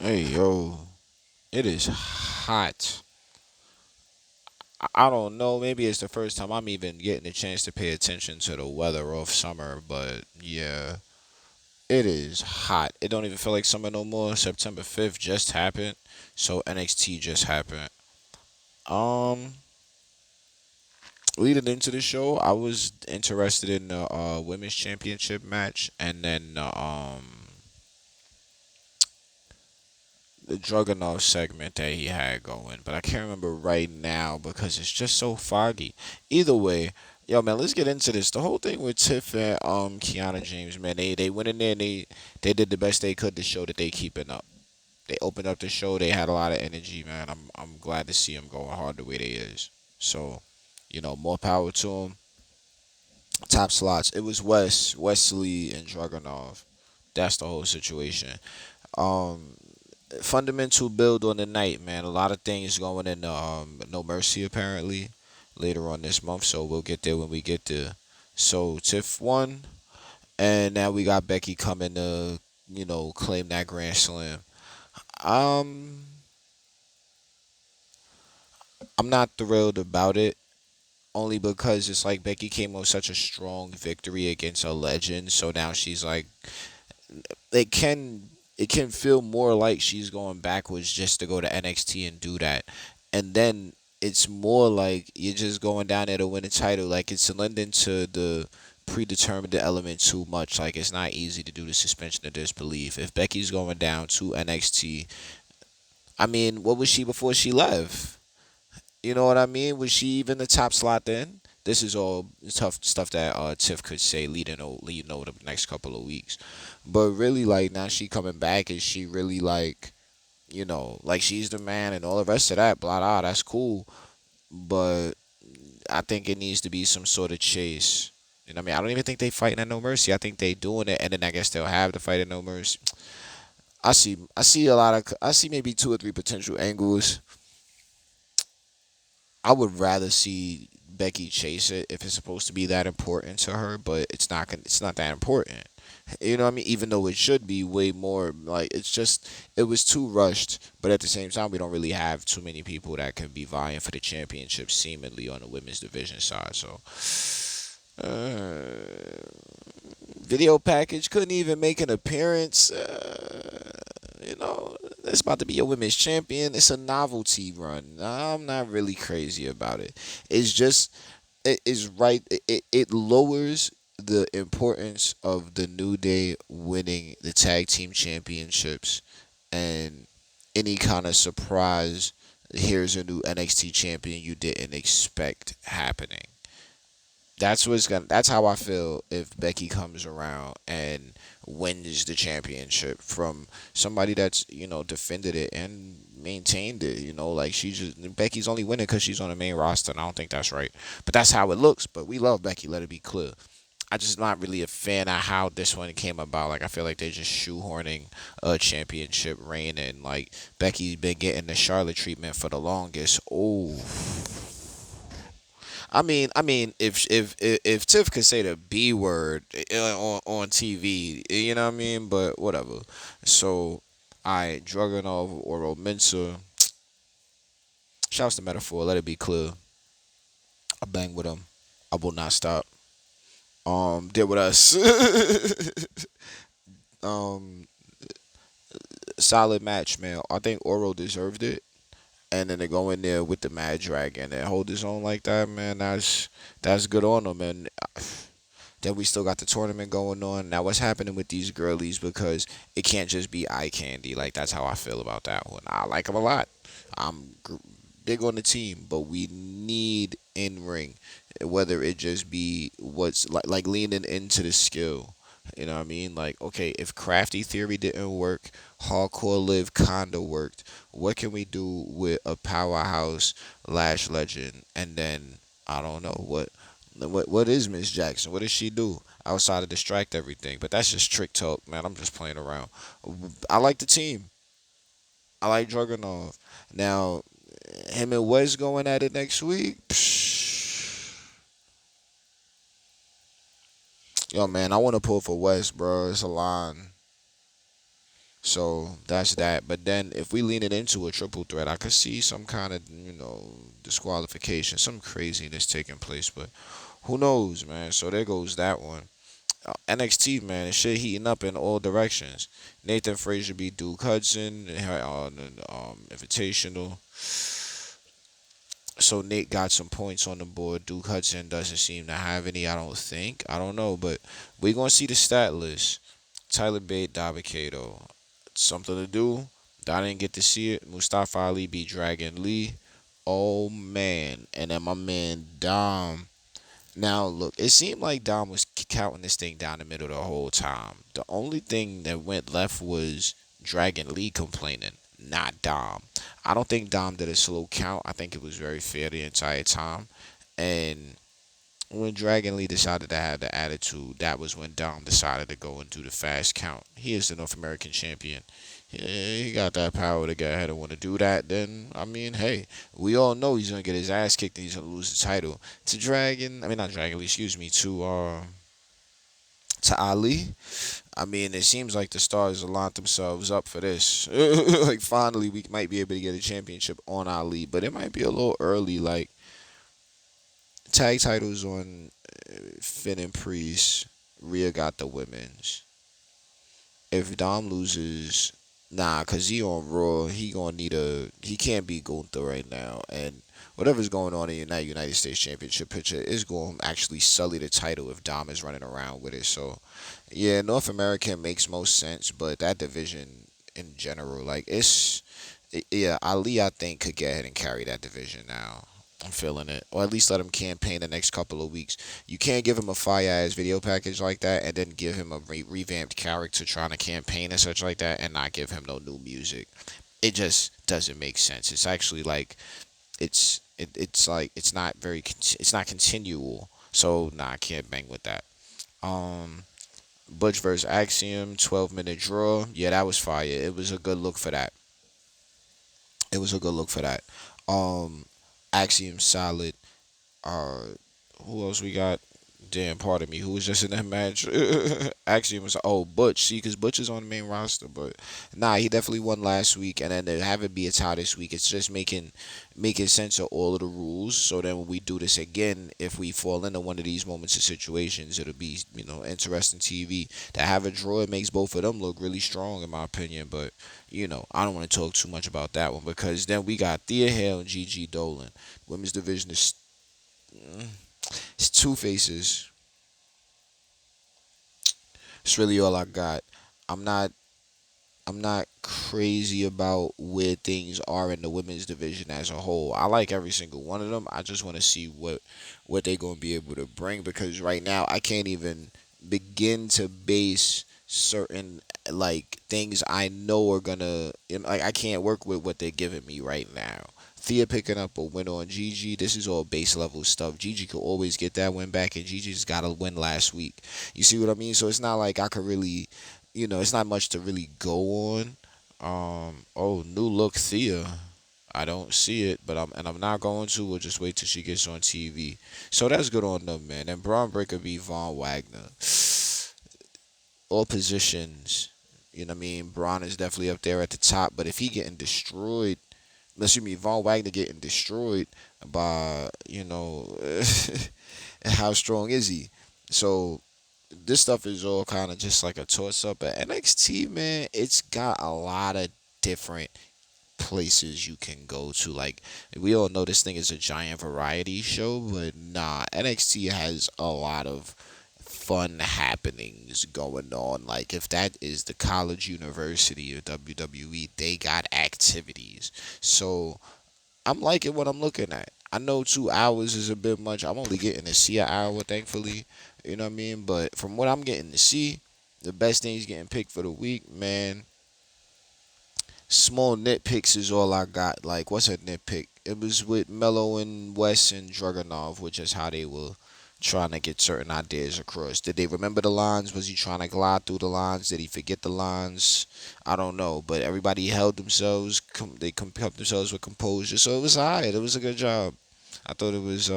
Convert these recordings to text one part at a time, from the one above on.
Hey yo, it is hot. I don't know. Maybe it's the first time I'm even getting a chance to pay attention to the weather of summer, but yeah, it is hot. It don't even feel like summer no more. September 5th just happened, so NXT just happened. Um, Leading into the show, I was interested in the women's championship match, and then the Dragunov segment that he had going, but I can't remember right now because it's just so foggy. Either way, yo man, let's get into this. The whole thing with Tiff and Kiana James, man, they went in there and they did the best they could to show that they keeping up. They opened up the show. They had a lot of energy, man. I'm glad to see them going hard the way they is. So, more power to them. Top slots. It was Wesley, and Dragunov. That's the whole situation. Um, Fundamental build on the night, man. A lot of things going in No Mercy apparently later on this month, so we'll get there when we get there. So Tiff won, and now we got Becky coming to claim that Grand Slam. Um, I'm not thrilled about it. Only because it's like Becky came with such a strong victory against a legend, so now she's like it can it can feel more like she's going backwards just to go to NXT and do that. And then it's more like you're just going down there to win a title. Like it's lending to the predetermined element too much. Like it's not easy to do the suspension of disbelief. If Becky's going down to NXT, I mean, what was she before she left? You know what I mean? Was she even the top slot then? This is all tough stuff that Tiff could say leading over the next couple of weeks. But really, like now she coming back, is she really like like she's the man and all the rest of that? Blah blah. That's cool, but I think it needs to be some sort of chase. You know what I mean? I don't even think they fighting at No Mercy. I think they doing it, and then I guess they'll have the fight at No Mercy. I see a lot of I see maybe two or three potential angles. I would rather see Becky chase it if it's supposed to be that important to her, but it's not that important. You know what I mean? Even though it should be way more, like it was too rushed, but at the same time we don't really have too many people that can be vying for the championship seemingly on the women's division side. So video package couldn't even make an appearance. It's about to be a women's champion. It's a novelty run. I'm not really crazy about it. It's just it is right. It lowers the importance of the New Day winning the tag team championships and any kind of surprise. Here's a new NXT champion you didn't expect happening. That's how I feel if Becky comes around and wins the championship from somebody that's defended it and maintained it. Like Becky's only winning because she's on the main roster, and I don't think that's right. But that's how it looks. But we love Becky. Let it be clear. I just not really a fan of how this one came about. Like I feel like they're just shoehorning a championship reign, and like Becky's been getting the Charlotte treatment for the longest. Oh, if Tiff could say the B word on TV, you know what I mean. But whatever. So, I Dragunov or Mensa. Shouts to Metaphor. Let it be clear. I bang with him. I will not stop. Did with us. um, Solid match, man. I think Oro deserved it. And then to go in there with the Mad Dragon and hold his own like that, man. That's good on him, and then we still got the tournament going on. Now, what's happening with these girlies? Because it can't just be eye candy. Like, that's how I feel about that one. I like them a lot. I'm big on the team, but we need in ring, whether it just be what's like leaning into the skill. You know what I mean? Like, okay, if Crafty Theory didn't work, Hardcore Live kinda worked. What can we do with a powerhouse Lash Legend? And then I don't know what is Miss Jackson? What does she do outside of distract everything? But that's just trick talk, man. I'm just playing around. I like the team. I like Dragunov. Now, him and Wes going at it next week. Yo, man, I want to pull for Wes, bro. It's a line. So that's that. But then if we lean it into a triple threat, I could see some kind of, disqualification, some craziness taking place. But who knows, man? So there goes that one. NXT, man, shit heating up in all directions. Nathan Frazier beat Duke Hudson on the Invitational. So Nate got some points on the board. Duke Hudson doesn't seem to have any, I don't think. I don't know, but we're going to see the stat list. Tyler Bate, Dabakato. Something to do. I didn't get to see it. Mustafa Ali beat Dragon Lee. Oh, man. And then my man Dom. Now, look, it seemed like Dom was counting this thing down the middle the whole time. The only thing that went left was Dragon Lee complaining, not Dom. I don't think Dom did a slow count. I think it was very fair the entire time. And when Dragon Lee decided to have the attitude, that was when Dom decided to go and do the fast count. He is the North American champion. He got that power to go ahead and want to do that. Then, I mean, hey, we all know he's gonna get his ass kicked and he's gonna lose the title to Dragon. I mean, not Dragon Lee. Excuse me. To Ali. I mean, it seems like the stars aligned themselves up for this. Like, finally, we might be able to get a championship on Ali, but it might be a little early. Like, tag titles on Finn and Priest. Rhea got the women's. If Dom loses, nah, cause he on Raw, he can't beat Gunther right now, and whatever's going on in that United States Championship picture is going to actually sully the title if Dom is running around with it. So, yeah, North American makes most sense, but that division in general, like yeah, Ali I think could get ahead and carry that division now. I'm feeling it, or at least let him campaign the next couple of weeks. You can't give him a fire ass video package like that and then give him a revamped character trying to campaign and such like that and not give him no new music. It just doesn't make sense. It's actually like it's like it's not it's not continual. So nah, I can't bang with that. Um, Butch versus Axiom, 12-minute draw. Yeah, that was fire. It was a good look for that. It was a good look for that. Um, Axiom solid. Uh, who else we got? Damn, pardon me. Who was just in that match? Actually, it was Butch. See, because Butch is on the main roster, but nah, he definitely won last week, and then to have it be a tie this week, it's just making sense of all of the rules. So then when we do this again, if we fall into one of these moments or situations, it'll be interesting TV. To have a draw, it makes both of them look really strong, in my opinion. But I don't want to talk too much about that one because then we got Thea Hale and Gigi Dolan. Women's division is it's two faces. It's really all I got. I'm not I'm not crazy about where things are in the women's division as a whole. I like every single one of them. I just want to see what they're going to be able to bring because right now I can't even begin to base certain like things I know are gonna like I can't work with what they're giving me right now. Thea picking up a win on Gigi. This is all base level stuff. Gigi could always get that win back, and Gigi just got a win last week. You see what I mean? So it's not like I could really it's not much to really go on. New look Thea. I don't see it, but I'm not going to. We'll just wait till she gets on TV. So that's good on them, man. And Braun Breaker beat Von Wagner. All positions. You know what I mean? Braun is definitely up there at the top, but if he getting destroyed, excuse me, Von Wagner getting destroyed by, how strong is he? So this stuff is all kind of just like a toss up. But NXT, man, it's got a lot of different places you can go to. Like we all know this thing is a giant variety show, but nah, NXT has a lot of fun happenings going on. Like if that is the college university of WWE, they got activities. So I'm liking what I'm looking at. I know 2 hours is a bit much. I'm only getting to see an hour, thankfully. You know what I mean? But from what I'm getting to see, the best things getting picked for the week, man. Small nitpicks is all I got. Like, what's a nitpick? It was with Mello and Wes and Dragunov, which is how they were trying to get certain ideas across. Did they remember the lines? Was he trying to glide through the lines? Did he forget the lines? I don't know. But everybody held themselves. They kept themselves with composure. So it was alright. It was a good job. I thought it was.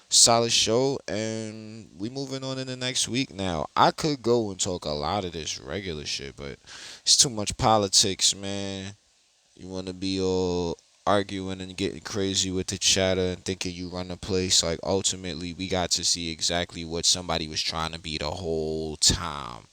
solid show, and we moving on in the next week. Now, I could go and talk a lot of this regular shit, but it's too much politics, man. You want to be all arguing and getting crazy with the chatter and thinking you run the place. Like, ultimately, we got to see exactly what somebody was trying to be the whole time.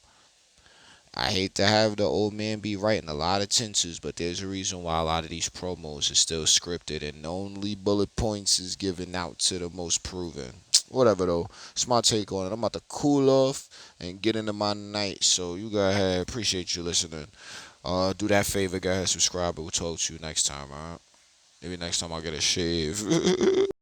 I hate to have the old man be writing a lot of tenses, but there's a reason why a lot of these promos are still scripted and only bullet points is given out to the most proven. Whatever though, it's my take on it. I'm about to cool off and get into my night. So you go ahead. Appreciate you listening. Do that favor, go ahead, subscribe. We'll talk to you next time. Alright. Maybe next time I'll get a shave.